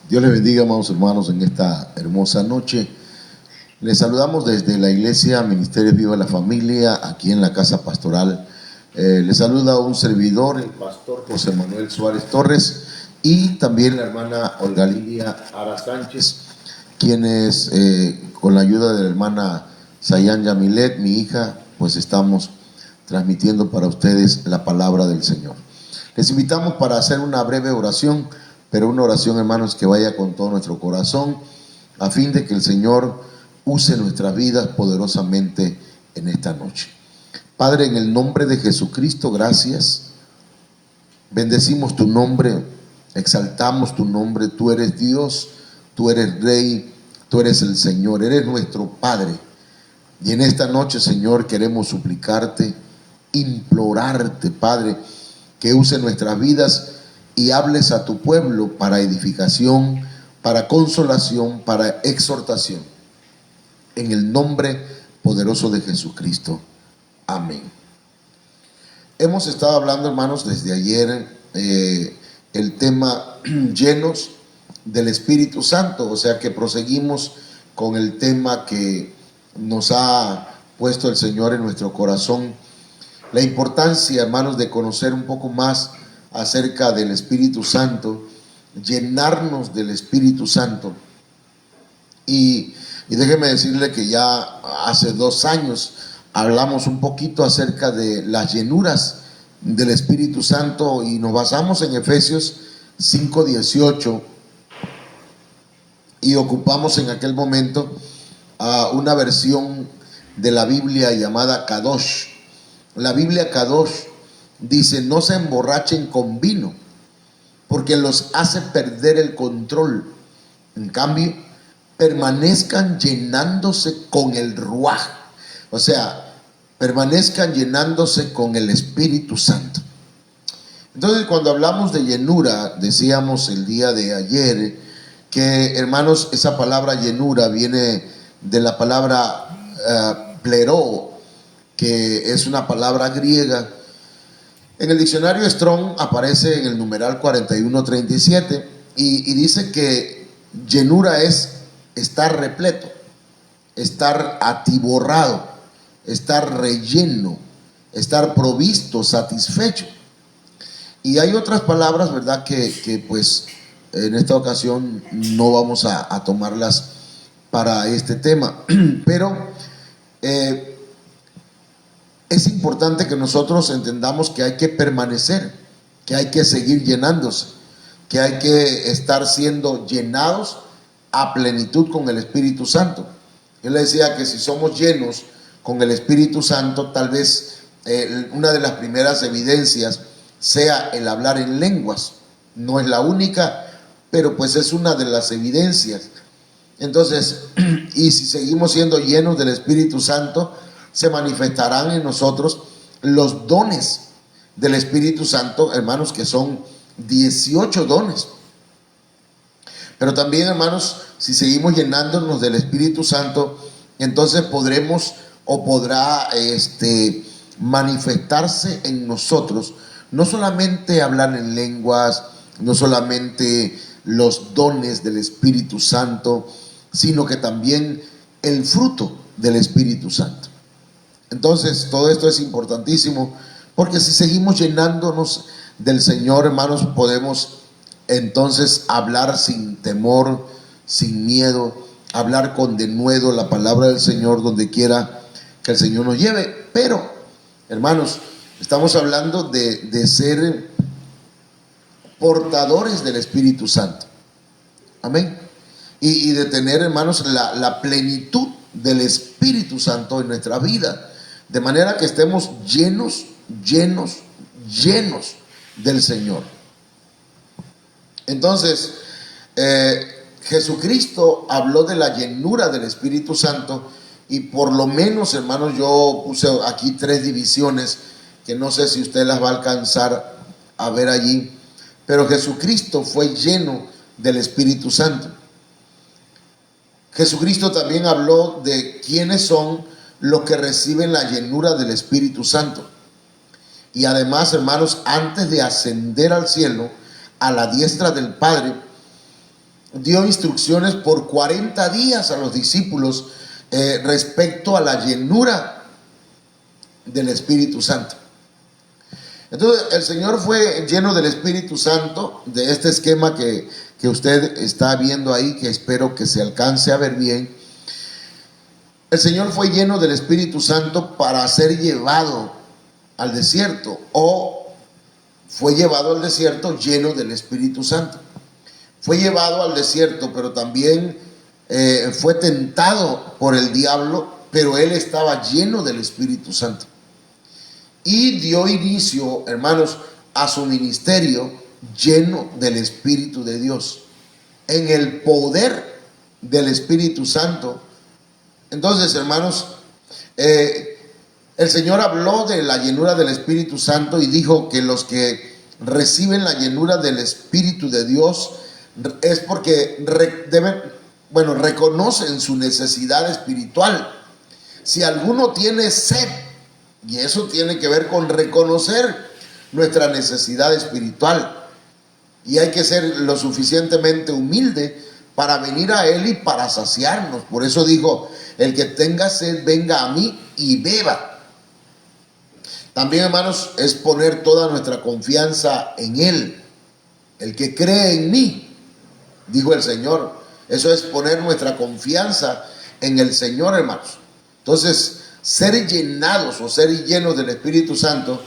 Dios les bendiga, amados hermanos, en esta hermosa noche. Les saludamos desde la iglesia Ministerios Viva la Familia, aquí en la casa pastoral. Les saluda un servidor, el pastor José Manuel Suárez Torres, y también la hermana Olga Lidia Ara Sánchez, quienes con la ayuda de la hermana Sayan Yamilet, mi hija, pues estamos transmitiendo para ustedes la palabra del Señor. Les invitamos para hacer una breve oración, pero una oración, hermanos, que vaya con todo nuestro corazón, a fin de que el Señor use nuestras vidas poderosamente en esta noche. Padre, en el nombre de Jesucristo, gracias. Bendecimos tu nombre, exaltamos tu nombre. Tú eres Dios, tú eres Rey, tú eres el Señor, eres nuestro Padre. Y en esta noche, Señor, queremos suplicarte, implorarte, Padre, que use nuestras vidas y hables a tu pueblo para edificación, para consolación, para exhortación. En el nombre poderoso de Jesucristo. Amén. Hemos estado hablando, hermanos, desde ayer el tema llenos del Espíritu Santo, o sea que proseguimos con el tema que nos ha puesto el Señor en nuestro corazón. La importancia, hermanos, de conocer un poco más acerca del Espíritu Santo, llenarnos del Espíritu Santo. Y déjeme decirle que ya hace 2 años hablamos un poquito acerca de las llenuras del Espíritu Santo y nos basamos en Efesios 5:18 y ocupamos en aquel momento una versión de la Biblia llamada Kadosh. La Biblia Kadosh dice: no se emborrachen con vino, porque los hace perder el control. En cambio, permanezcan llenándose con el Ruaj. O sea, permanezcan llenándose con el Espíritu Santo. Entonces, cuando hablamos de llenura, decíamos el día de ayer que, hermanos, esa palabra llenura viene de la palabra pleró, que es una palabra griega. En el diccionario Strong aparece en el numeral 4137 y dice que llenura es estar repleto, estar atiborrado, estar relleno, estar provisto, satisfecho. Y hay otras palabras, ¿verdad?, que pues en esta ocasión no vamos a tomarlas para este tema, pero es importante que nosotros entendamos que hay que permanecer, que hay que seguir llenándose, que hay que estar siendo llenados a plenitud con el Espíritu Santo. Yo le decía que si somos llenos con el Espíritu Santo, tal vez una de las primeras evidencias sea el hablar en lenguas. No es la única, pero pues es una de las evidencias. Entonces, y si seguimos siendo llenos del Espíritu Santo, se manifestarán en nosotros los dones del Espíritu Santo, hermanos, que son 18 dones. Pero también, hermanos, si seguimos llenándonos del Espíritu Santo, entonces podremos o podrá manifestarse en nosotros no solamente hablar en lenguas, no solamente los dones del Espíritu Santo, sino que también el fruto del Espíritu Santo. Entonces, todo esto es importantísimo, porque si seguimos llenándonos del Señor, hermanos, podemos entonces hablar sin temor, sin miedo, hablar con denuedo la palabra del Señor donde quiera que el Señor nos lleve. Pero, hermanos, estamos hablando de ser portadores del Espíritu Santo. Amén. Y de tener, hermanos, la plenitud del Espíritu Santo en nuestra vida. De manera que estemos llenos del Señor. Entonces, Jesucristo habló de la llenura del Espíritu Santo, y por lo menos, hermanos, yo puse aquí 3 divisiones que no sé si usted las va a alcanzar a ver allí, pero Jesucristo fue lleno del Espíritu Santo. Jesucristo también habló de quiénes son los que reciben la llenura del Espíritu Santo. Y además, hermanos, antes de ascender al cielo, a la diestra del Padre, dio instrucciones por 40 días a los discípulos respecto a la llenura del Espíritu Santo. Entonces, el Señor fue lleno del Espíritu Santo, de este esquema que usted está viendo ahí, que espero que se alcance a ver bien. El Señor fue lleno del Espíritu Santo para ser llevado al desierto, o fue llevado al desierto lleno del Espíritu Santo. Fue llevado al desierto, pero también fue tentado por el diablo, pero él estaba lleno del Espíritu Santo. Y dio inicio, hermanos, a su ministerio lleno del Espíritu de Dios, en el poder del Espíritu Santo. Entonces, hermanos, el Señor habló de la llenura del Espíritu Santo y dijo que los que reciben la llenura del Espíritu de Dios es porque reconocen su necesidad espiritual. Si alguno tiene sed, y eso tiene que ver con reconocer nuestra necesidad espiritual, y hay que ser lo suficientemente humilde para venir a Él y para saciarnos. Por eso dijo: el que tenga sed, venga a mí y beba. También, hermanos, es poner toda nuestra confianza en Él. El que cree en mí, dijo el Señor. Eso es poner nuestra confianza en el Señor, hermanos. Entonces, ser llenados o ser llenos del Espíritu Santo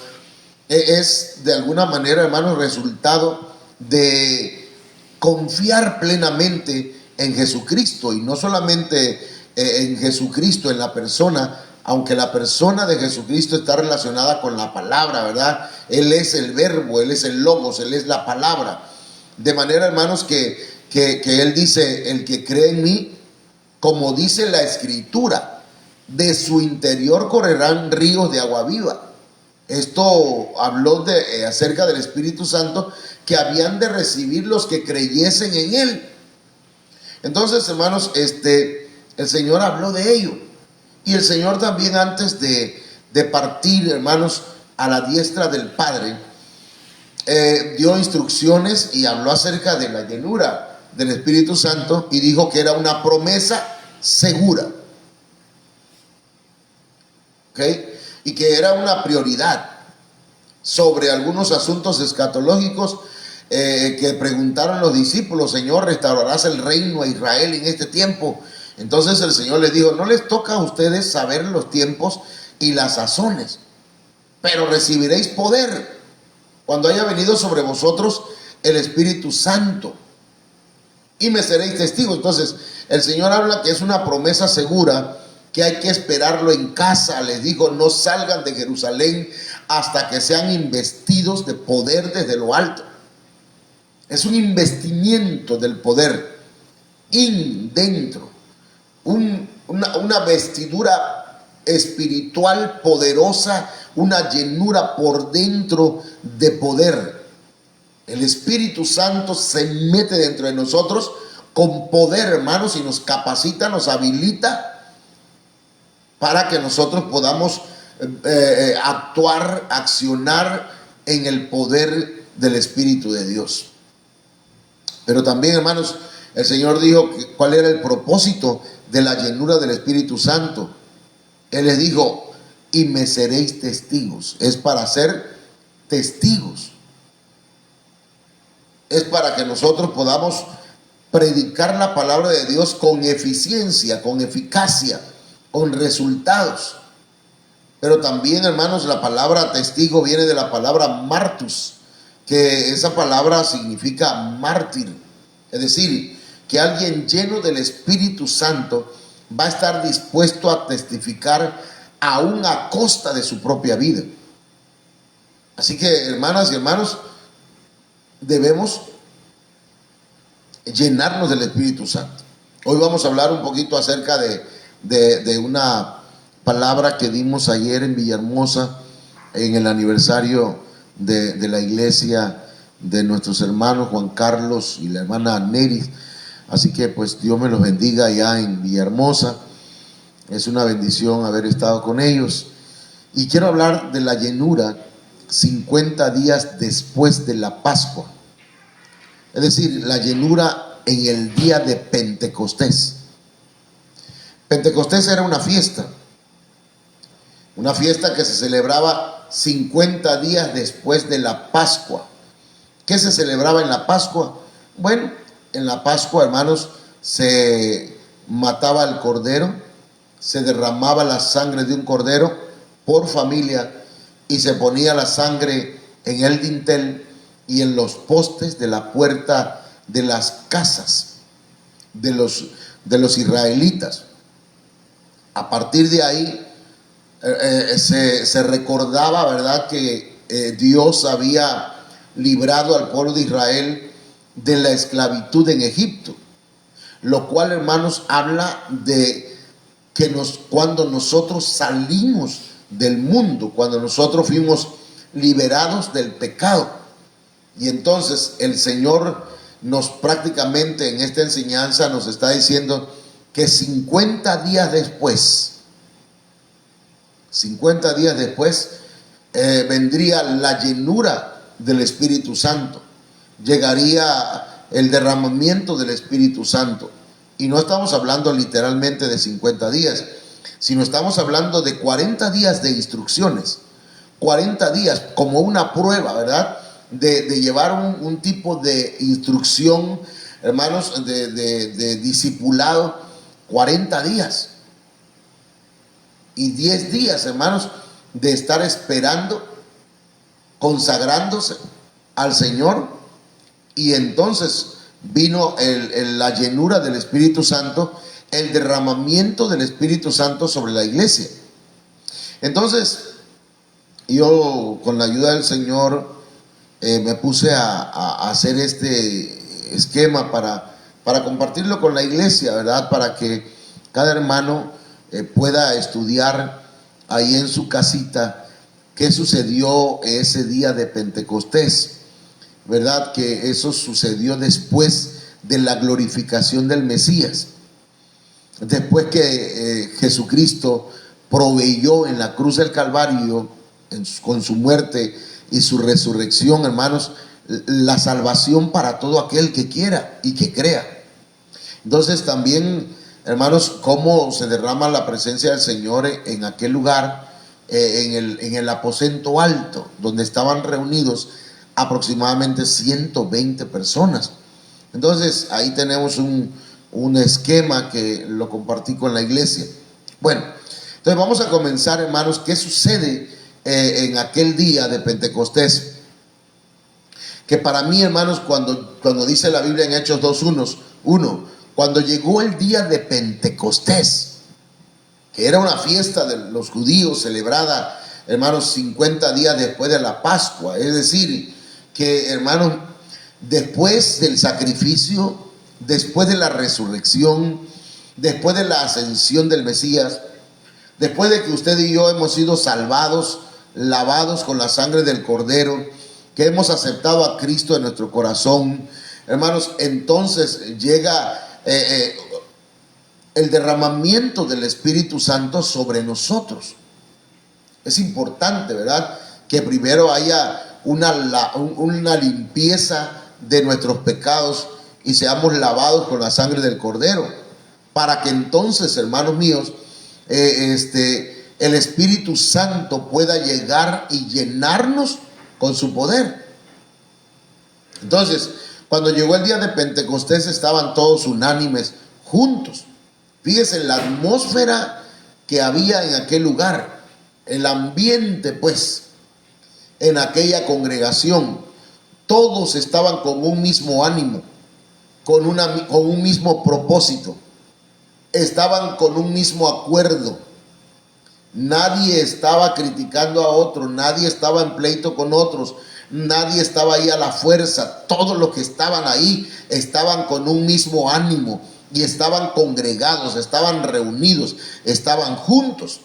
es de alguna manera, hermanos, resultado de confiar plenamente en Jesucristo, y no solamente en Jesucristo, en la persona, aunque la persona de Jesucristo está relacionada con la palabra, ¿verdad? Él es el verbo, Él es el logos, Él es la palabra. De manera, hermanos, que Él dice: el que cree en mí, como dice la Escritura, de su interior correrán ríos de agua viva. Esto habló acerca del Espíritu Santo que habían de recibir los que creyesen en Él. Entonces, hermanos, el Señor habló de ello. Y el Señor también, antes de partir, hermanos, a la diestra del Padre, dio instrucciones y habló acerca de la llenura del Espíritu Santo, y dijo que era una promesa segura. ¿Ok? Y que era una prioridad sobre algunos asuntos escatológicos que preguntaron los discípulos: Señor, ¿restaurarás el reino a Israel en este tiempo? Entonces el Señor les dijo: no les toca a ustedes saber los tiempos y las sazones, pero recibiréis poder cuando haya venido sobre vosotros el Espíritu Santo, y me seréis testigos. Entonces el Señor habla que es una promesa segura, que hay que esperarlo en casa. Les dijo: no salgan de Jerusalén hasta que sean investidos de poder desde lo alto. Es un investimiento del poder dentro, una vestidura espiritual poderosa, una llenura por dentro de poder. El Espíritu Santo se mete dentro de nosotros con poder, hermanos, y nos capacita, nos habilita para que nosotros podamos actuar, accionar en el poder del Espíritu de Dios. Pero también, hermanos, el Señor dijo cuál era el propósito de la llenura del Espíritu Santo. Él les dijo: y me seréis testigos. Es para ser testigos. Es para que nosotros podamos predicar la palabra de Dios con eficiencia, con eficacia, con resultados. Pero también, hermanos, la palabra testigo viene de la palabra martus, que esa palabra significa mártir. Es decir, que alguien lleno del Espíritu Santo va a estar dispuesto a testificar aún a costa de su propia vida. Así que, hermanas y hermanos, debemos llenarnos del Espíritu Santo. Hoy vamos a hablar un poquito acerca de una palabra que dimos ayer en Villahermosa en el aniversario de la iglesia de nuestros hermanos Juan Carlos y la hermana Neris. Así que pues Dios me los bendiga allá en Villahermosa. Es una bendición haber estado con ellos. Y quiero hablar de la llenura 50 días después de la Pascua. Es decir, la llenura en el día de Pentecostés. Pentecostés era una fiesta que se celebraba 50 días después de la Pascua. ¿Qué se celebraba en la Pascua? Bueno, en la Pascua, hermanos, se mataba el cordero, se derramaba la sangre de un cordero por familia y se ponía la sangre en el dintel y en los postes de la puerta de las casas de los israelitas. A partir de ahí se recordaba, ¿verdad?, que Dios había librado al pueblo de Israel de la esclavitud en Egipto, lo cual, hermanos, habla de que cuando nosotros salimos del mundo, cuando nosotros fuimos liberados del pecado. Y entonces el Señor nos prácticamente en esta enseñanza nos está diciendo que 50 días después vendría la llenura del Espíritu Santo, llegaría el derramamiento del Espíritu Santo. Y no estamos hablando literalmente de 50 días, sino estamos hablando de 40 días de instrucciones, 40 días como una prueba, ¿verdad?, de llevar un tipo de instrucción, hermanos, de discipulado, 40 días. Y 10 días, hermanos, de estar esperando, consagrándose al Señor. Y entonces vino la llenura del Espíritu Santo, el derramamiento del Espíritu Santo sobre la iglesia. Entonces, yo con la ayuda del Señor me puse a hacer este esquema para compartirlo con la iglesia, ¿verdad? Para que cada hermano pueda estudiar ahí en su casita qué sucedió ese día de Pentecostés, ¿verdad? Que eso sucedió después de la glorificación del Mesías, después que Jesucristo proveyó en la cruz del Calvario, con su muerte y su resurrección, hermanos, la salvación para todo aquel que quiera y que crea. Entonces también, hermanos, cómo se derrama la presencia del Señor en aquel lugar, en el aposento alto, donde estaban reunidos aproximadamente 120 personas. Entonces ahí tenemos un esquema que lo compartí con la iglesia. Bueno, entonces vamos a comenzar, hermanos, ¿qué sucede en aquel día de Pentecostés? Que para mí, hermanos, cuando dice la Biblia en Hechos 2:1, cuando llegó el día de Pentecostés, que era una fiesta de los judíos celebrada, hermanos, 50 días después de la Pascua, es decir, que, hermanos, después del sacrificio, después de la resurrección, después de la ascensión del Mesías, después de que usted y yo hemos sido salvados, lavados con la sangre del Cordero, que hemos aceptado a Cristo en nuestro corazón, hermanos, entonces llega el derramamiento del Espíritu Santo sobre nosotros. Es importante, ¿verdad?, que primero haya una limpieza de nuestros pecados y seamos lavados con la sangre del Cordero, para que entonces, hermanos míos, el Espíritu Santo pueda llegar y llenarnos con su poder. Entonces, cuando llegó el día de Pentecostés, estaban todos unánimes, juntos. Fíjense la atmósfera que había en aquel lugar, el ambiente, pues, en aquella congregación. Todos estaban con un mismo ánimo, con un mismo propósito, estaban con un mismo acuerdo. Nadie estaba criticando a otro, nadie estaba en pleito con otros, nadie estaba ahí a la fuerza, todos los que estaban ahí estaban con un mismo ánimo y estaban congregados, estaban reunidos, estaban juntos.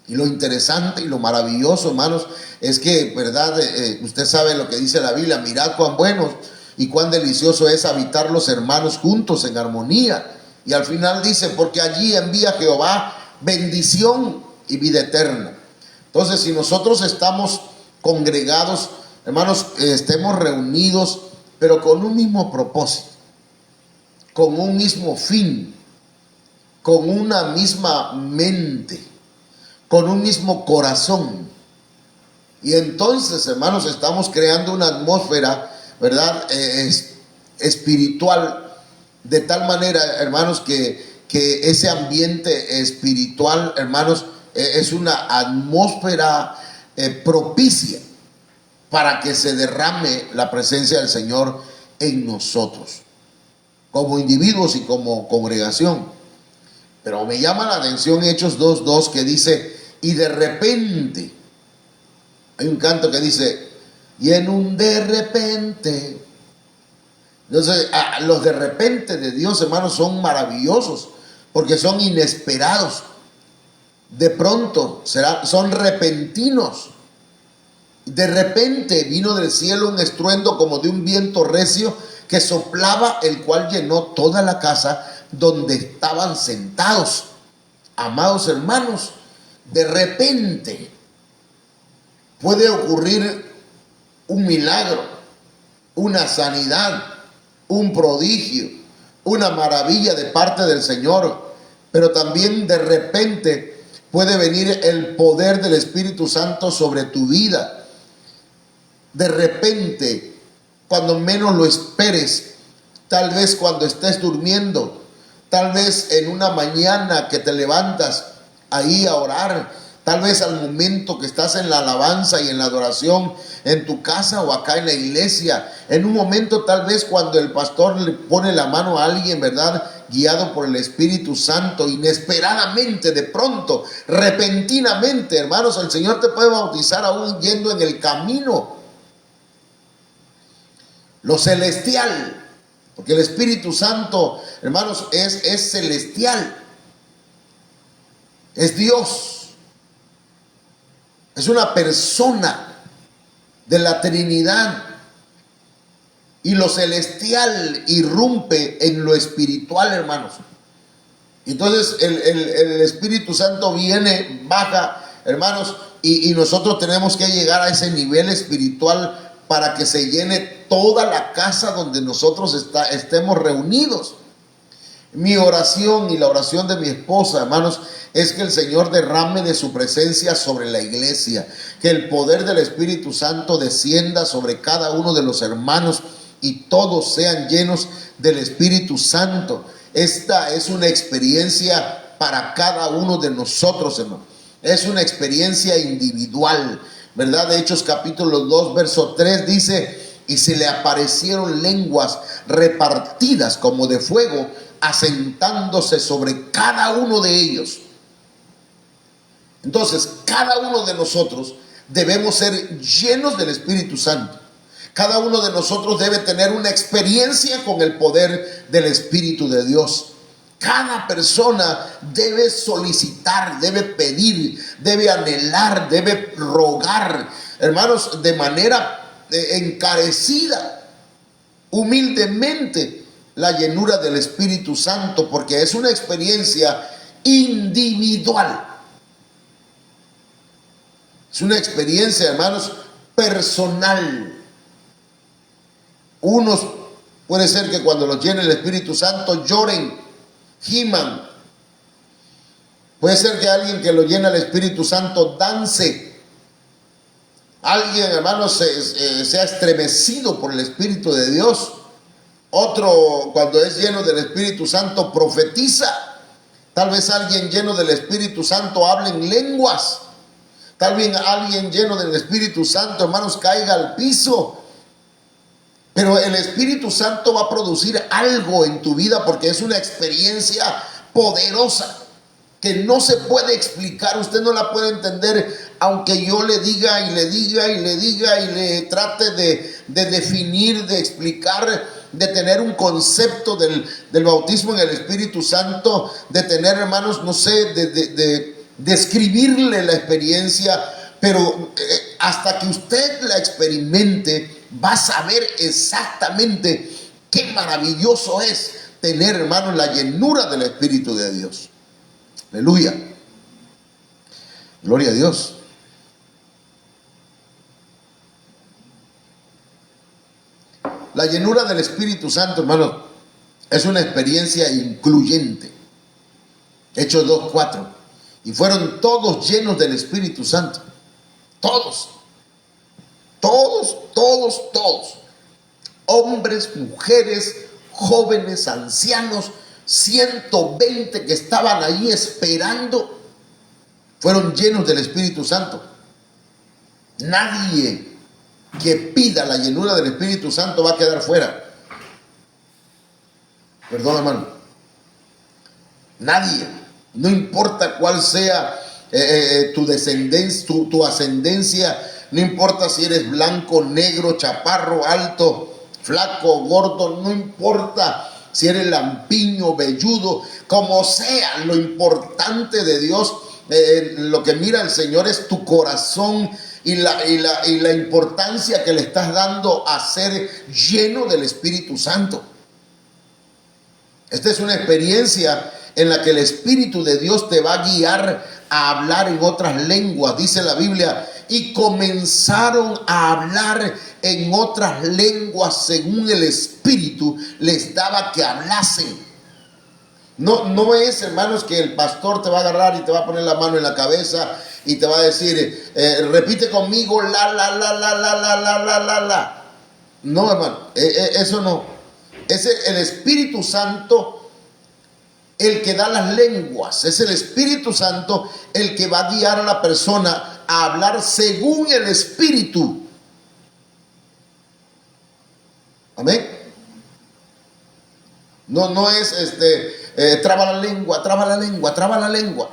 Y lo interesante y lo maravilloso, hermanos, es que, ¿verdad? Usted sabe lo que dice la Biblia: mirad cuán bueno y cuán delicioso es habitar los hermanos juntos en armonía. Y al final dice: porque allí envía Jehová bendición y vida eterna. Entonces, si nosotros estamos congregados, hermanos, estemos reunidos, pero con un mismo propósito, con un mismo fin, con una misma mente, con un mismo corazón. Y entonces, hermanos, estamos creando una atmósfera, ¿verdad? Espiritual, de tal manera, hermanos, que ese ambiente espiritual, hermanos, es una atmósfera propicia para que se derrame la presencia del Señor en nosotros, como individuos y como congregación. Pero me llama la atención Hechos 2:2, que dice: y de repente, hay un canto que dice: y en un de repente. Entonces, los de repente de Dios, hermanos, son maravillosos, porque son inesperados. De pronto son repentinos. De repente vino del cielo un estruendo como de un viento recio que soplaba, el cual llenó toda la casa donde estaban sentados. Amados hermanos, de repente puede ocurrir un milagro, una sanidad, un prodigio, una maravilla de parte del Señor, pero también de repente puede venir el poder del Espíritu Santo sobre tu vida. De repente, cuando menos lo esperes, tal vez cuando estés durmiendo, tal vez en una mañana que te levantas ahí a orar, tal vez al momento que estás en la alabanza y en la adoración en tu casa o acá en la iglesia, en un momento tal vez cuando el pastor le pone la mano a alguien, ¿verdad?, guiado por el Espíritu Santo, inesperadamente, de pronto, repentinamente, hermanos, el Señor te puede bautizar aún yendo en el camino. Lo celestial, porque el Espíritu Santo, hermanos, es celestial, es Dios. Es una persona de la Trinidad, y lo celestial irrumpe en lo espiritual, hermanos. Entonces el Espíritu Santo viene, baja, hermanos, y nosotros tenemos que llegar a ese nivel espiritual para que se llene toda la casa donde nosotros estemos reunidos. Mi oración y la oración de mi esposa, hermanos, es que el Señor derrame de su presencia sobre la iglesia, que el poder del Espíritu Santo descienda sobre cada uno de los hermanos y todos sean llenos del Espíritu Santo. Esta es una experiencia para cada uno de nosotros, hermanos. Es una experiencia individual, ¿verdad? De Hechos capítulo 2, verso 3 dice: y se le aparecieron lenguas repartidas como de fuego, asentándose sobre cada uno de ellos. Entonces, cada uno de nosotros debemos ser llenos del Espíritu Santo. Cada uno de nosotros debe tener una experiencia con el poder del Espíritu de Dios. Cada persona debe solicitar, debe pedir, debe anhelar, debe rogar, hermanos, de manera encarecida, humildemente, la llenura del Espíritu Santo, porque es una experiencia individual. Es una experiencia, hermanos, personal. Unos puede ser que cuando los llene el Espíritu Santo lloren, giman. Puede ser que alguien que lo llena el Espíritu Santo dance. Alguien, hermanos, sea estremecido por el Espíritu de Dios. Otro, cuando es lleno del Espíritu Santo, profetiza. Tal vez alguien lleno del Espíritu Santo hable en lenguas. Tal vez alguien lleno del Espíritu Santo, hermanos, caiga al piso. Pero el Espíritu Santo va a producir algo en tu vida, porque es una experiencia poderosa que no se puede explicar. Usted no la puede entender aunque yo le diga y le diga y le diga y le trate de definir, de explicar, de tener un concepto del bautismo en el Espíritu Santo, de tener, hermanos, no sé, de describirle la experiencia, pero hasta que usted la experimente, va a saber exactamente qué maravilloso es tener, hermanos, la llenura del Espíritu de Dios. Aleluya. Gloria a Dios. La llenura del Espíritu Santo, hermanos, es una experiencia incluyente. Hechos 2:4. Y fueron todos llenos del Espíritu Santo. Todos. Hombres, mujeres, jóvenes, ancianos, 120 que estaban ahí esperando, fueron llenos del Espíritu Santo. Nadie que pida la llenura del Espíritu Santo va a quedar fuera. Perdón, hermano. Nadie. No importa cuál sea tu descendencia, tu ascendencia. No importa si eres blanco, negro, chaparro, alto, flaco, gordo. No importa si eres lampiño, velludo, como sea. Lo importante de Dios, lo que mira el Señor es tu corazón y la importancia que le estás dando a ser lleno del Espíritu Santo. Esta es una experiencia en la que el Espíritu de Dios te va a guiar a hablar en otras lenguas. Dice la Biblia, y comenzaron a hablar en otras lenguas según el Espíritu les daba que hablasen. No es, hermanos, que el pastor te va a agarrar y te va a poner la mano en la cabeza y te va a decir, repite conmigo, la. No, hermano, eso no. Es el Espíritu Santo el que da las lenguas. Es el Espíritu Santo el que va a guiar a la persona a hablar según el Espíritu. Amén. No es traba la lengua.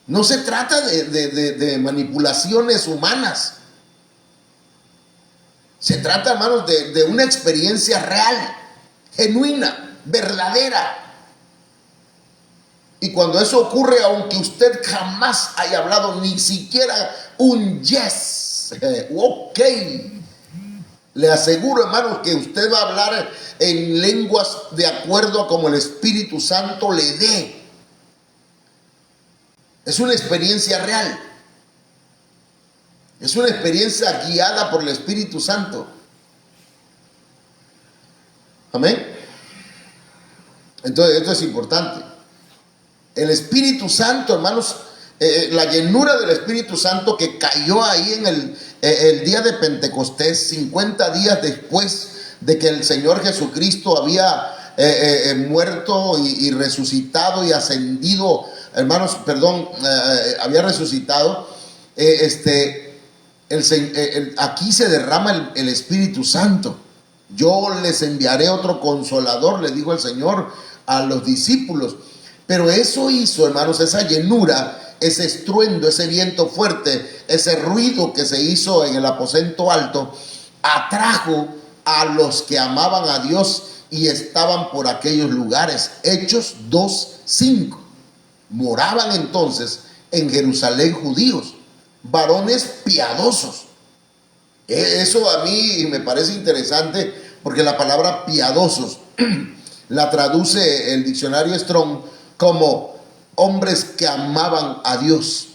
No se trata de manipulaciones humanas. Se trata, hermanos, de una experiencia real, genuina, verdadera. Y cuando eso ocurre, aunque usted jamás haya hablado ni siquiera un yes, ok, le aseguro, hermanos, que usted va a hablar en lenguas de acuerdo a como el Espíritu Santo le dé. Es una experiencia real. Es una experiencia guiada por el Espíritu Santo. Amén. Entonces, esto es importante. El Espíritu Santo, hermanos, la llenura del Espíritu Santo que cayó ahí en el día de Pentecostés, 50 días después de que el Señor Jesucristo había muerto y resucitado y ascendido, hermanos, había resucitado. Aquí se derrama el Espíritu Santo. Yo les enviaré otro consolador, le dijo el Señor a los discípulos. Pero eso hizo, hermanos, esa llenura, ese estruendo, ese viento fuerte, ese ruido que se hizo en el aposento alto, atrajo a los que amaban a Dios y estaban por aquellos lugares. Hechos 2:5. Moraban entonces en Jerusalén judíos, varones piadosos. Eso a mí me parece interesante porque la palabra piadosos la traduce el diccionario Strong como hombres que amaban a Dios.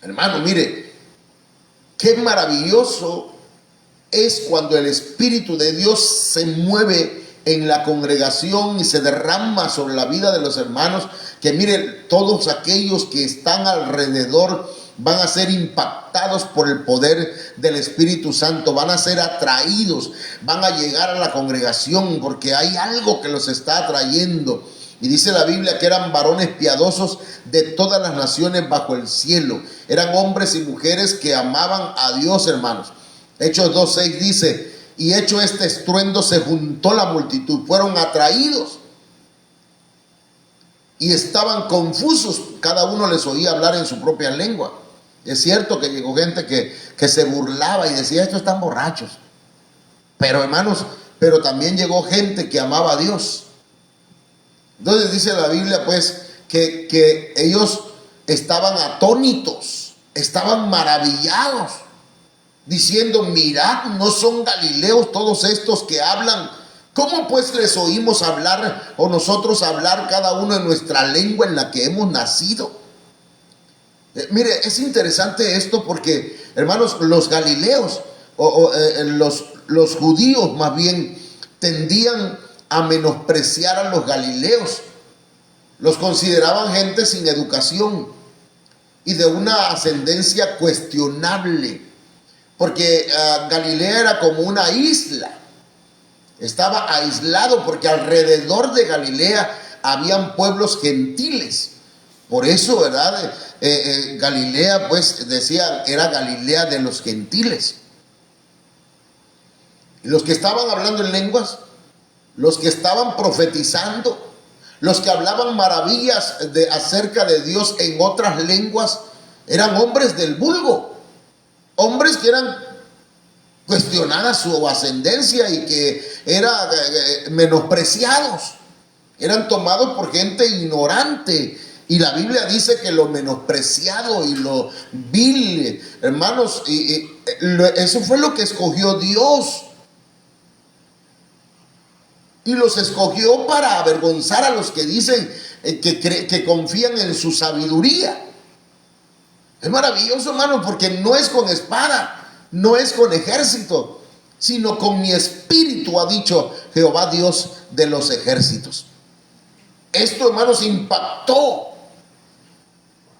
Hermano, mire, qué maravilloso es cuando el Espíritu de Dios se mueve en la congregación y se derrama sobre la vida de los hermanos, que mire, todos aquellos que están alrededor van a ser impactados por el poder del Espíritu Santo, van a ser atraídos, van a llegar a la congregación porque hay algo que los está atrayendo. Y dice la Biblia que eran varones piadosos de todas las naciones bajo el cielo. Eran hombres y mujeres que amaban a Dios, hermanos. Hechos 2:6 dice, y hecho este estruendo se juntó la multitud, fueron atraídos. y estaban confusos, cada uno les oía hablar en su propia lengua. Es cierto que llegó gente que se burlaba y decía, estos están borrachos. Pero hermanos, pero también llegó gente que amaba a Dios. Entonces dice la Biblia pues que ellos estaban atónitos, estaban maravillados, diciendo, mirad, ¿no son galileos todos estos que hablan? ¿Cómo pues les oímos hablar o nosotros hablar cada uno en nuestra lengua en la que hemos nacido? Mire, es interesante esto porque, hermanos, los galileos los judíos más bien tendían a menospreciar a los galileos. Los consideraban gente sin educación y de una ascendencia cuestionable, porque Galilea era como una isla, estaba aislado, porque alrededor de Galilea habían pueblos gentiles. Por eso, ¿verdad? Galilea, pues decían, era Galilea de los gentiles. Y los que estaban hablando en lenguas, los que estaban profetizando, los que hablaban maravillas acerca de Dios en otras lenguas, eran hombres del vulgo, hombres que eran cuestionada su ascendencia y que eran menospreciados, eran tomados por gente ignorante. Y la Biblia dice que lo menospreciado y lo vil, hermanos, eso fue lo que escogió Dios. Y los escogió para avergonzar a los que dicen que confían en su sabiduría. Es maravilloso, hermano, porque no es con espada, no es con ejército, sino con mi espíritu, ha dicho Jehová Dios de los ejércitos. Esto, hermanos, impactó.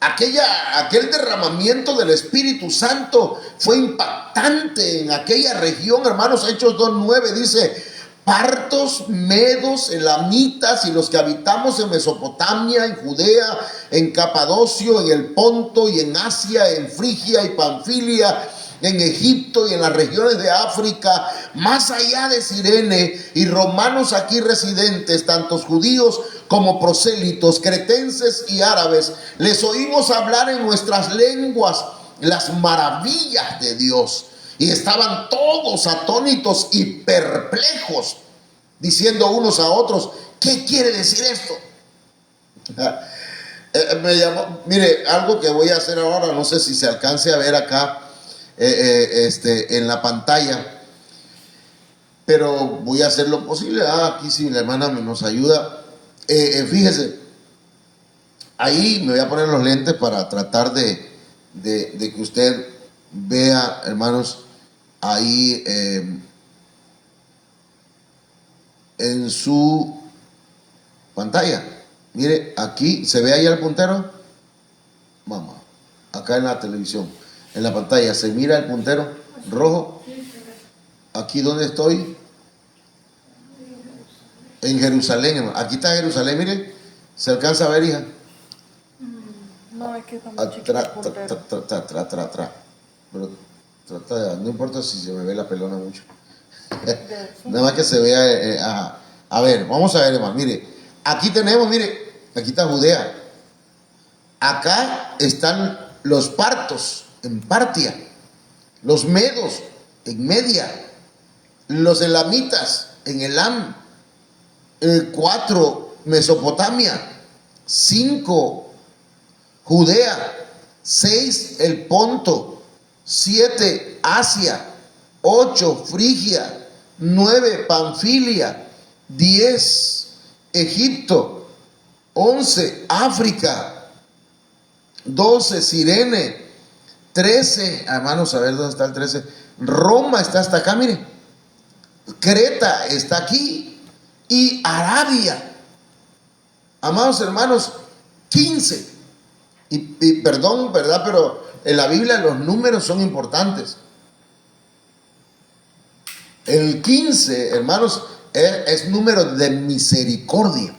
Aquel derramamiento del Espíritu Santo fue impactante en aquella región, hermanos. Hechos 2:9 dice: partos, medos, elamitas y los que habitamos en Mesopotamia, en Judea, en Capadocio, en el Ponto y en Asia, en Frigia y Panfilia, en Egipto y en las regiones de África, más allá de Cirene, y romanos aquí residentes, tantos judíos como prosélitos, cretenses y árabes, les oímos hablar en nuestras lenguas las maravillas de Dios. Y estaban todos atónitos y perplejos, diciendo unos a otros: ¿qué quiere decir esto? Me llamó, mire, algo que voy a hacer ahora, no sé si se alcance a ver acá en la pantalla, pero voy a hacer lo posible. Aquí si la hermana nos ayuda, fíjese, ahí me voy a poner los lentes para tratar de que usted vea, hermanos, ahí en su pantalla. Mire, aquí, ¿se ve ahí el puntero? Vamos, acá en la televisión, en la pantalla, ¿se mira el puntero rojo? Aquí donde estoy, en Jerusalén, hermano. Aquí está Jerusalén, mire, ¿se alcanza a ver, hija? No, es que está muy chiquito el puntero. Pero trata, no importa si se me ve la pelona mucho. Nada más que se vea. A ver, vamos a ver, hermano. Mire, aquí tenemos, mire, aquí está Judea. Acá están los partos en Partia, los medos en Media, los elamitas en Elam, 4 Mesopotamia, 5 Judea, 6 el Ponto, 7 Asia, 8 Frigia, 9 Panfilia, 10 Egipto, 11 África, 12 Cirene, 13, hermanos, a ver dónde está el 13, Roma está hasta acá, mire, Creta está aquí y Arabia, amados hermanos, 15. Y perdón, ¿verdad? Pero en la Biblia los números son importantes. El 15, hermanos, es número de misericordia.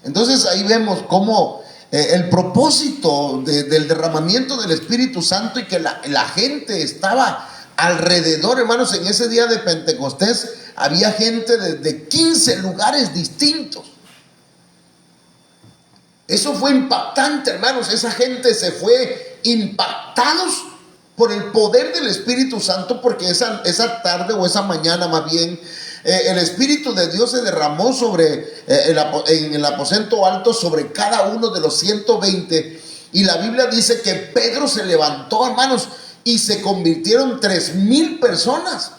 Entonces ahí vemos cómo el propósito del derramamiento del Espíritu Santo, y que la gente estaba alrededor, hermanos. En ese día de Pentecostés había gente de 15 lugares distintos. Eso fue impactante, hermanos. Esa gente se fue impactados por el poder del Espíritu Santo, porque esa tarde o esa mañana más bien, el Espíritu de Dios se derramó en el aposento alto sobre cada uno de los 120. Y la Biblia dice que Pedro se levantó, hermanos, y se convirtieron 3,000 personas.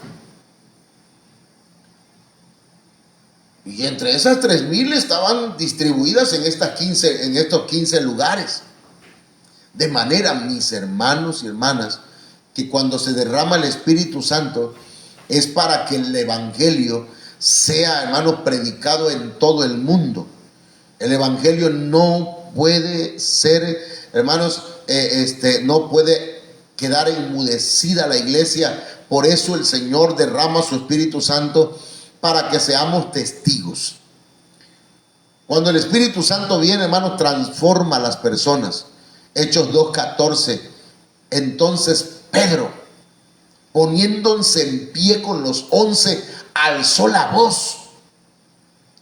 Y entre esas 3,000 estaban distribuidas en estos 15 lugares. De manera, mis hermanos y hermanas, que cuando se derrama el Espíritu Santo es para que el Evangelio sea, hermanos, predicado en todo el mundo. El Evangelio no puede ser, hermanos, no puede quedar enmudecida la iglesia. Por eso el Señor derrama su Espíritu Santo para que seamos testigos. Cuando el Espíritu Santo viene, hermanos, transforma a las personas. Hechos 2:14. Entonces Pedro, poniéndose en pie con los 11, alzó la voz.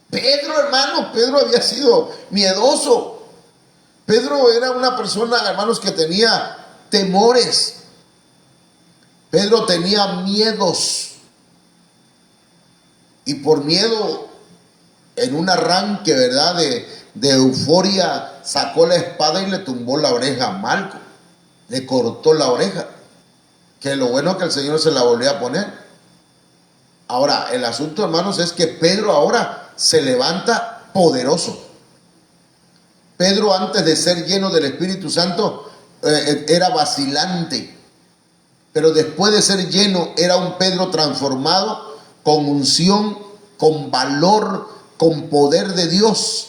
Pedro, hermano, Pedro había sido miedoso. Pedro era una persona, hermanos, que tenía temores. Pedro tenía miedos. Y por miedo, en un arranque, ¿verdad?, de euforia, sacó la espada y le tumbó la oreja a Malco. Le cortó la oreja. Que lo bueno que el Señor se la volvió a poner. Ahora, el asunto, hermanos, es que Pedro ahora se levanta poderoso. Pedro, antes de ser lleno del Espíritu Santo, era vacilante. Pero después de ser lleno, era un Pedro transformado, con unción, con valor, con poder de Dios.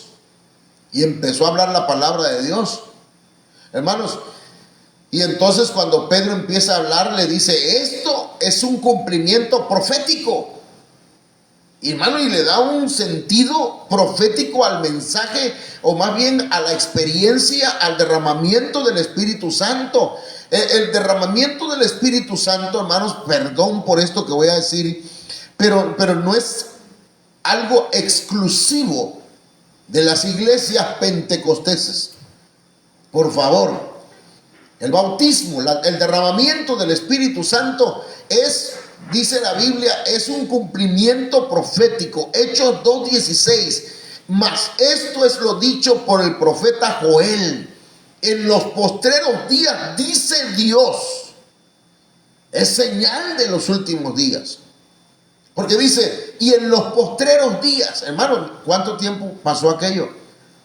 Y empezó a hablar la palabra de Dios. Hermanos, y entonces cuando Pedro empieza a hablar, le dice: esto es un cumplimiento profético. Y hermano, y le da un sentido profético al mensaje, o más bien a la experiencia, al derramamiento del Espíritu Santo. El derramamiento del Espíritu Santo, hermanos, perdón por esto que voy a decir, pero no es algo exclusivo de las iglesias pentecosteses. Por favor. El bautismo, el derramamiento del Espíritu Santo es, dice la Biblia, es un cumplimiento profético. Hechos 2:16. Mas esto es lo dicho por el profeta Joel: en los postreros días, dice Dios. Es señal de los últimos días. Porque dice, y en los postreros días, hermano, ¿cuánto tiempo pasó aquello?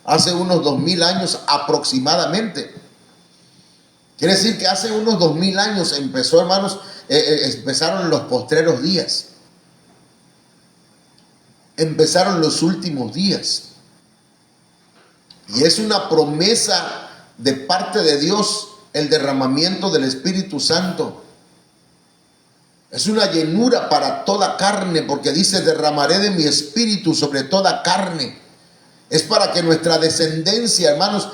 Hace unos 2000 años aproximadamente. Quiere decir que hace unos 2000 años empezó, hermanos, empezaron los postreros días. Empezaron los últimos días. Y es una promesa de parte de Dios el derramamiento del Espíritu Santo. Es una llenura para toda carne, porque dice: derramaré de mi espíritu sobre toda carne. Es para que nuestra descendencia, hermanos,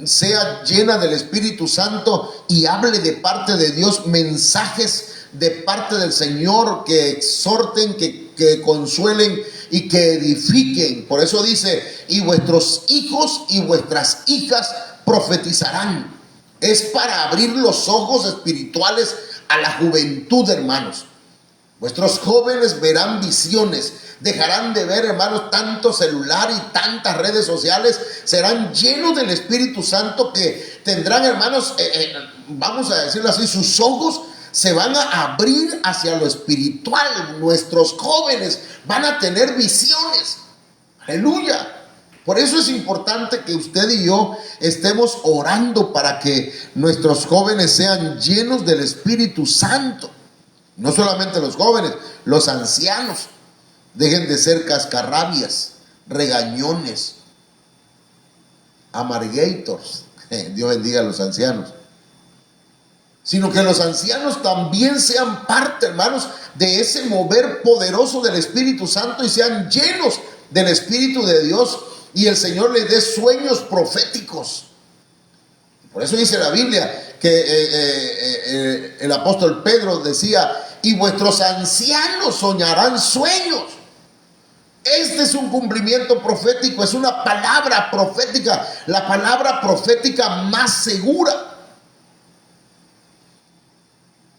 sea llena del Espíritu Santo y hable de parte de Dios mensajes de parte del Señor que exhorten, que consuelen y que edifiquen. Por eso dice: y vuestros hijos y vuestras hijas profetizarán. Es para abrir los ojos espirituales a la juventud, hermanos. Vuestros jóvenes verán visiones, dejarán de ver, hermanos, tanto celular y tantas redes sociales, serán llenos del Espíritu Santo, que tendrán, hermanos, vamos a decirlo así, sus ojos se van a abrir hacia lo espiritual. Nuestros jóvenes van a tener visiones. Aleluya. Por eso es importante que usted y yo estemos orando para que nuestros jóvenes sean llenos del Espíritu Santo. No solamente los jóvenes, los ancianos. Dejen de ser cascarrabias, regañones, amargators. Dios bendiga a los ancianos. Sino que los ancianos también sean parte, hermanos, de ese mover poderoso del Espíritu Santo y sean llenos del Espíritu de Dios, y el Señor les dé sueños proféticos. Por eso dice la Biblia que el apóstol Pedro decía: y vuestros ancianos soñarán sueños. Este es un cumplimiento profético, es una palabra profética, la palabra profética más segura.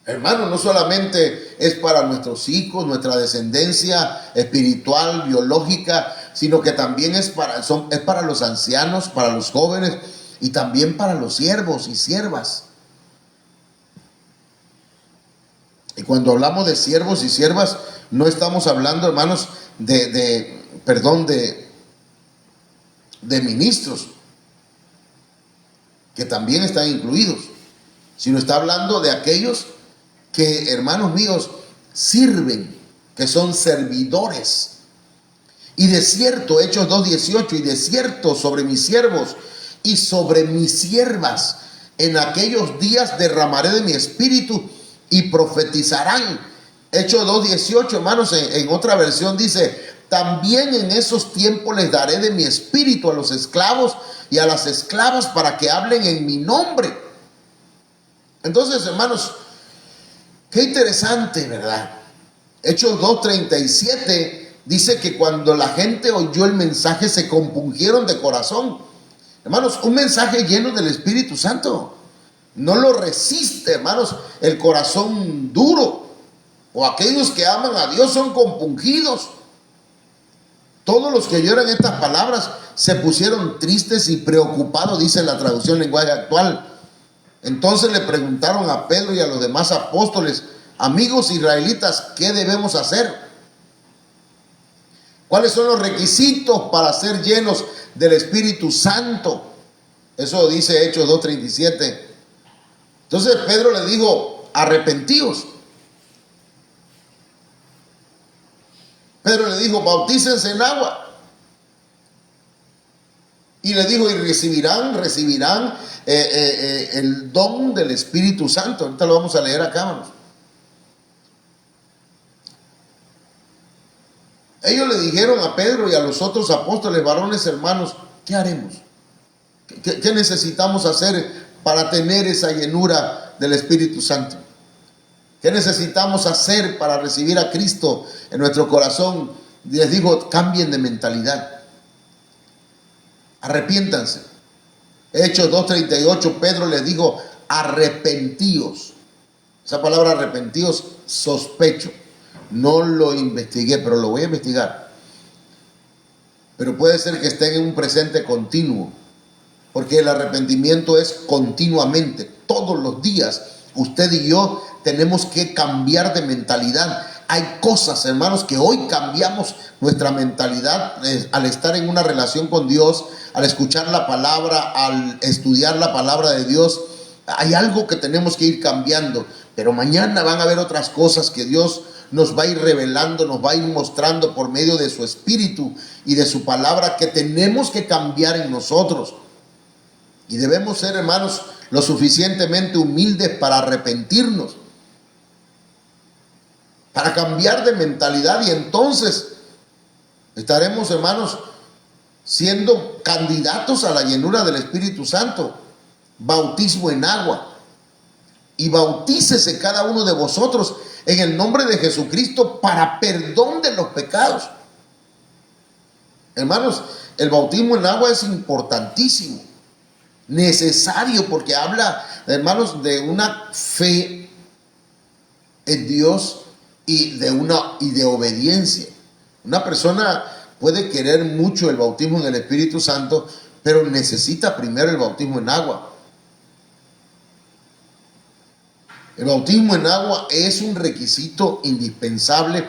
Hermano, no solamente es para nuestros hijos, nuestra descendencia espiritual, biológica, sino que también es para los ancianos, para los jóvenes y también para los siervos y siervas. Y cuando hablamos de siervos y siervas, no estamos hablando, hermanos, de ministros, que también están incluidos, sino está hablando de aquellos que, hermanos míos, sirven, que son servidores. Y de cierto, Hechos 2:18, y de cierto sobre mis siervos y sobre mis siervas, en aquellos días derramaré de mi espíritu y profetizarán. Hechos 2:18, hermanos, en otra versión dice: también en esos tiempos les daré de mi espíritu a los esclavos y a las esclavas para que hablen en mi nombre. Entonces, hermanos, qué interesante, ¿verdad? Hechos 2:37 dice que cuando la gente oyó el mensaje se compungieron de corazón. Hermanos, un mensaje lleno del Espíritu Santo no lo resiste, hermanos, el corazón duro, o aquellos que aman a Dios son compungidos. Todos los que oyeron estas palabras se pusieron tristes y preocupados, dice la traducción lenguaje actual. Entonces le preguntaron a Pedro y a los demás apóstoles: amigos israelitas, ¿qué debemos hacer? ¿Cuáles son los requisitos para ser llenos del Espíritu Santo? Eso dice Hechos 2:37. Entonces Pedro le dijo: arrepentíos. Pedro le dijo: bautícense en agua. Y le dijo: y recibirán el don del Espíritu Santo. Ahorita lo vamos a leer acá, hermanos. Ellos le dijeron a Pedro y a los otros apóstoles: varones hermanos, ¿qué haremos? ¿Qué necesitamos hacer para tener esa llenura del Espíritu Santo? ¿Qué necesitamos hacer para recibir a Cristo en nuestro corazón? Les digo: cambien de mentalidad. Arrepiéntanse. Hechos 2:38, Pedro les dijo: arrepentíos. Esa palabra arrepentíos, sospecho. No lo investigué, pero lo voy a investigar. Pero puede ser que estén en un presente continuo, porque el arrepentimiento es continuamente, todos los días. Usted y yo tenemos que cambiar de mentalidad. Hay cosas, hermanos, que hoy cambiamos nuestra mentalidad al estar en una relación con Dios, al escuchar la palabra, al estudiar la palabra de Dios. Hay algo que tenemos que ir cambiando, pero mañana van a haber otras cosas que Dios nos va a ir revelando, nos va a ir mostrando por medio de su Espíritu y de su palabra, que tenemos que cambiar en nosotros. Y debemos ser, hermanos, lo suficientemente humildes para arrepentirnos, para cambiar de mentalidad, y entonces estaremos, hermanos, siendo candidatos a la llenura del Espíritu Santo. Bautismo en agua. Y bautícese cada uno de vosotros en el nombre de Jesucristo para perdón de los pecados. Hermanos, el bautismo en agua es importantísimo, necesario, porque habla, hermanos, de una fe en Dios y de obediencia. Una persona puede querer mucho el bautismo en el Espíritu Santo, pero necesita primero el bautismo en agua. El bautismo en agua es un requisito indispensable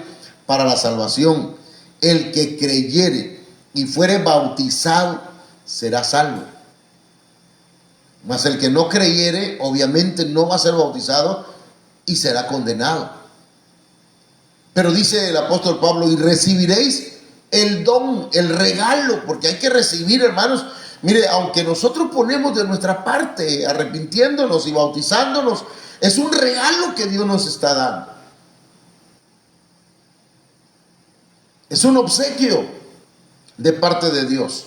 para la salvación. El que creyere y fuere bautizado será salvo. Mas el que no creyere, obviamente no va a ser bautizado y será condenado. Pero dice el apóstol Pablo: y recibiréis el don, el regalo, porque hay que recibir, hermanos. Mire, aunque nosotros ponemos de nuestra parte, arrepintiéndonos y bautizándonos, es un regalo que Dios nos está dando. Es un obsequio de parte de Dios.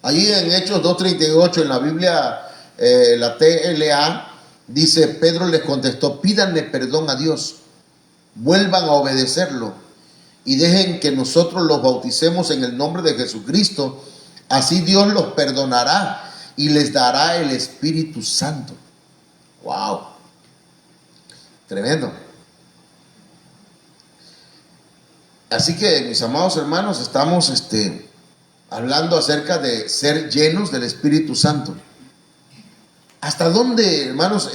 Allí en Hechos 2:38 en la Biblia, la TLA, dice: Pedro les contestó: pídanle perdón a Dios, vuelvan a obedecerlo y dejen que nosotros los bauticemos en el nombre de Jesucristo. Así Dios los perdonará y les dará el Espíritu Santo. ¡Wow! Tremendo. Así que, mis amados hermanos, estamos hablando acerca de ser llenos del Espíritu Santo. ¿Hasta dónde, hermanos,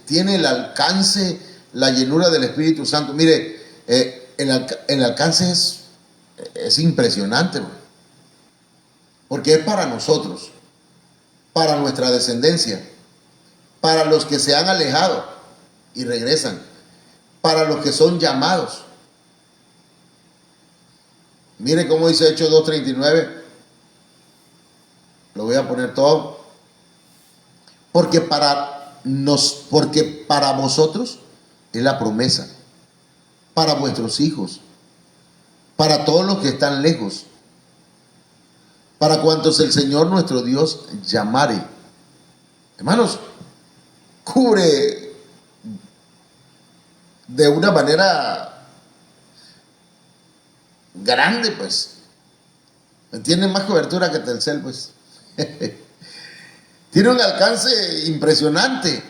tiene el alcance la llenura del Espíritu Santo? Mire, el alcance es impresionante, ¿no? Porque es para nosotros, para nuestra descendencia, para los que se han alejado y regresan, para los que son llamados. Mire cómo dice Hechos 2:39. Lo voy a poner todo. Porque para vosotros es la promesa, para vuestros hijos, para todos los que están lejos, para cuantos el Señor nuestro Dios llamare. Hermanos, cubre de una manera grande, pues. Tiene más cobertura que Telcel, pues. Tiene un alcance impresionante.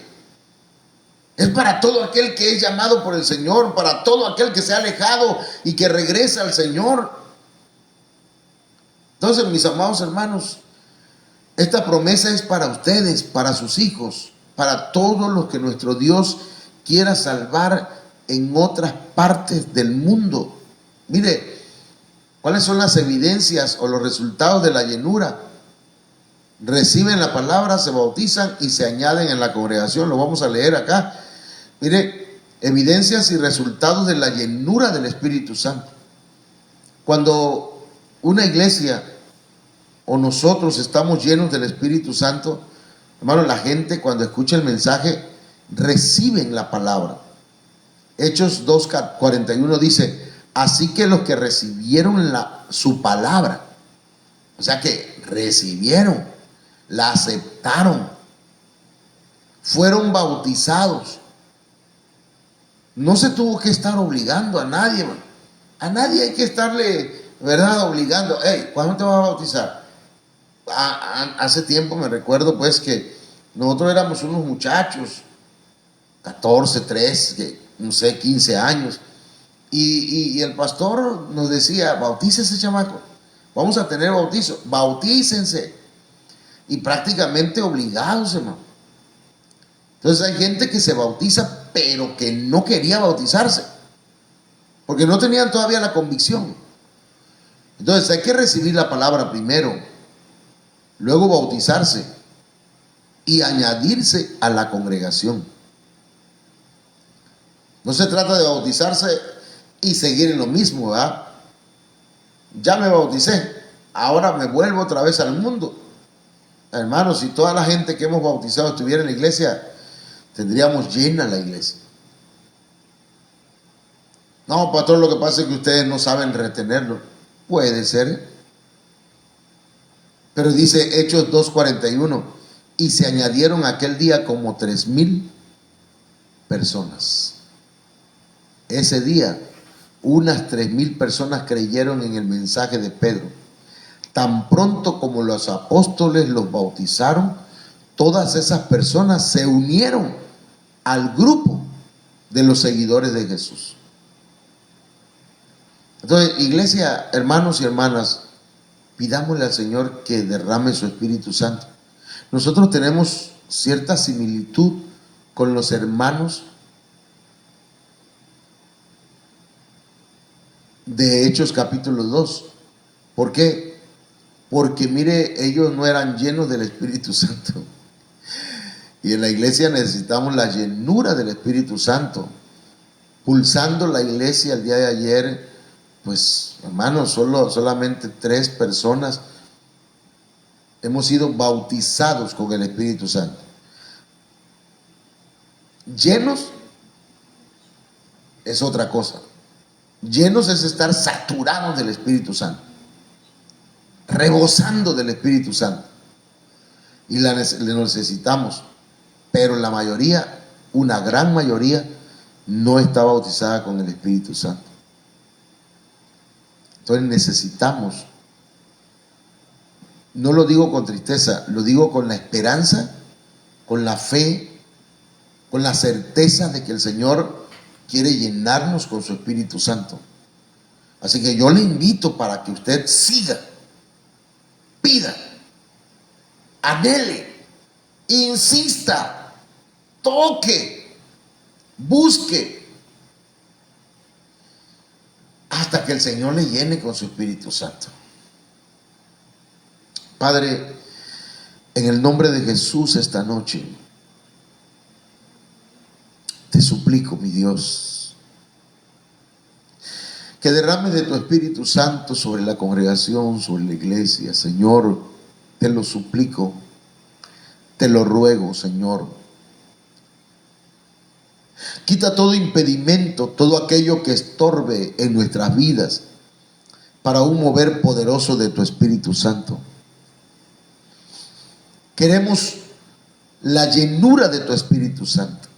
Es para todo aquel que es llamado por el Señor, para todo aquel que se ha alejado y que regresa al Señor. Entonces, mis amados hermanos, esta promesa es para ustedes, para sus hijos, para todos los que nuestro Dios quiera salvar en otras partes del mundo. Mire, ¿cuáles son las evidencias o los resultados de la llenura? Reciben la palabra, se bautizan y se añaden en la congregación. Lo vamos a leer acá. Mire, evidencias y resultados de la llenura del Espíritu Santo. Cuando una iglesia o nosotros estamos llenos del Espíritu Santo, hermano, la gente cuando escucha el mensaje reciben la palabra. Hechos 2:41 dice: así que los que recibieron su palabra, o sea que recibieron, la aceptaron, fueron bautizados. No se tuvo que estar obligando a nadie, man. A nadie hay que estarle, ¿verdad?, obligando. Hey, ¿cuándo te vas a bautizar? Hace tiempo me recuerdo pues que nosotros éramos unos muchachos, 14, 13, no sé, 15 años. Y el pastor nos decía: bautícese, chamaco, vamos a tener bautizo, bautícense. Y prácticamente obligados, hermano. Entonces hay gente que se bautiza pero que no quería bautizarse porque no tenían todavía la convicción. Entonces hay que recibir la palabra primero, luego bautizarse y añadirse a la congregación. No se trata de bautizarse y seguir en lo mismo, ¿verdad? Ya me bauticé, ahora me vuelvo otra vez al mundo. Hermanos, si toda la gente que hemos bautizado estuviera en la iglesia, tendríamos llena la iglesia. No, pastor, lo que pasa es que ustedes no saben retenerlo. Puede ser. Pero dice Hechos 2:41, y se añadieron aquel día como 3,000 personas. Ese día, unas 3,000 personas creyeron en el mensaje de Pedro. Tan pronto como los apóstoles los bautizaron, todas esas personas se unieron al grupo de los seguidores de Jesús. Entonces, iglesia, hermanos y hermanas, pidámosle al Señor que derrame su Espíritu Santo. Nosotros tenemos cierta similitud con los hermanos de Hechos capítulo 2. ¿Por qué? Porque mire, ellos no eran llenos del Espíritu Santo. Y en la iglesia necesitamos la llenura del Espíritu Santo. Pulsando la iglesia el día de ayer, pues hermanos, solamente 3 personas hemos sido bautizados con el Espíritu Santo. Llenos es otra cosa. Llenos es estar saturados del Espíritu Santo, rebosando del Espíritu Santo, y le necesitamos. Pero la mayoría, una gran mayoría, no está bautizada con el Espíritu Santo. Entonces necesitamos, no lo digo con tristeza, lo digo con la esperanza, con la fe, con la certeza de que el Señor quiere llenarnos con su Espíritu Santo. Así que yo le invito para que usted siga, pida, anhele, insista, toque, busque, hasta que el Señor le llene con su Espíritu Santo. Padre, en el nombre de Jesús esta noche, te suplico, mi Dios, que derrames de tu Espíritu Santo sobre la congregación, sobre la iglesia. Señor, te lo suplico, te lo ruego, Señor. Quita todo impedimento, todo aquello que estorbe en nuestras vidas para un mover poderoso de tu Espíritu Santo. Queremos la llenura de tu Espíritu Santo.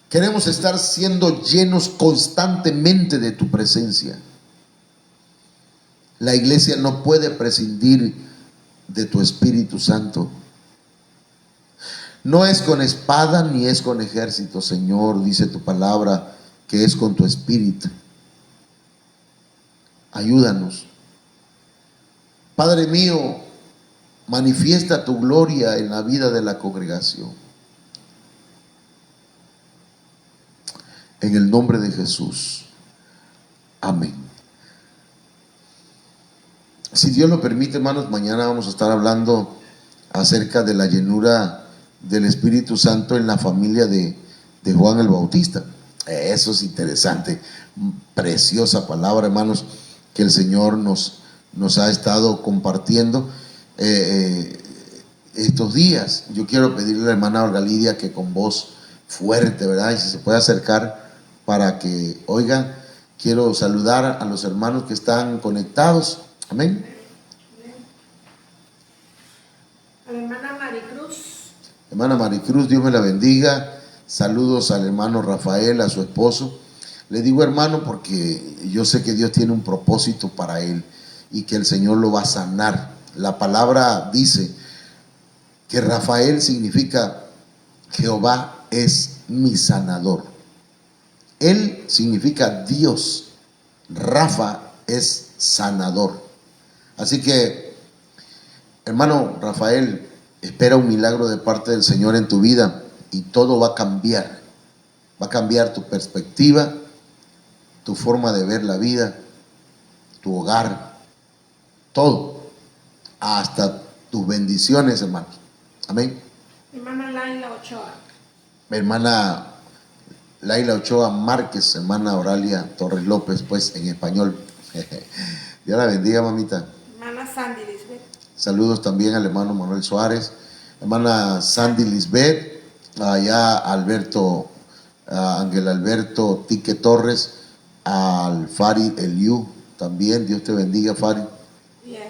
Queremos estar siendo llenos constantemente de tu presencia. La iglesia no puede prescindir de tu Espíritu Santo. No es con espada ni es con ejército, Señor, dice tu palabra, que es con tu Espíritu. Ayúdanos. Padre mío, manifiesta tu gloria en la vida de la congregación. En el nombre de Jesús. Amén. Si Dios lo permite, hermanos, mañana vamos a estar hablando acerca de la llenura del Espíritu Santo en la familia de Juan el Bautista. Eso es interesante. Preciosa palabra, hermanos, que el Señor nos ha estado compartiendo estos días. Yo quiero pedirle a la hermana Olga Lidia que con voz fuerte, ¿verdad? Y si se puede acercar para que oigan. Quiero saludar a los hermanos que están conectados. Amén. A la hermana Maricruz. Hermana Maricruz, Dios me la bendiga. Saludos al hermano Rafael, a su esposo. Le digo hermano porque yo sé que Dios tiene un propósito para él y que el Señor lo va a sanar. La palabra dice que Rafael significa Jehová es mi sanador. Él significa Dios. Rafa es sanador. Así que, hermano Rafael, espera un milagro de parte del Señor en tu vida y todo va a cambiar. Va a cambiar tu perspectiva, tu forma de ver la vida, tu hogar, todo, hasta tus bendiciones, hermano. Amén. Hermana Laila Ochoa. Hermana Laila Ochoa Márquez, hermana Oralia Torres López, pues en español. Dios la bendiga, mamita. Hermana Sandy Lisbeth. Saludos también al hermano Manuel Suárez, hermana Sandy Lisbeth, allá Alberto, Ángel Alberto Tique Torres, al Farid Eliú también. Dios te bendiga, Farid. Y a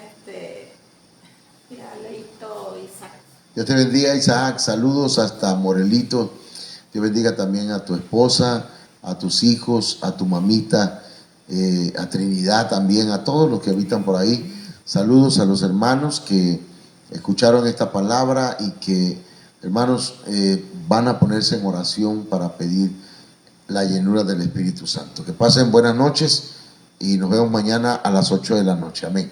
Leito Isaac. Dios te bendiga, Isaac. Saludos hasta Morelito. Dios bendiga también a tu esposa, a tus hijos, a tu mamita, a Trinidad también, a todos los que habitan por ahí. Saludos a los hermanos que escucharon esta palabra y que, hermanos, van a ponerse en oración para pedir la llenura del Espíritu Santo. Que pasen buenas noches y nos vemos mañana a las 8 de la noche. Amén.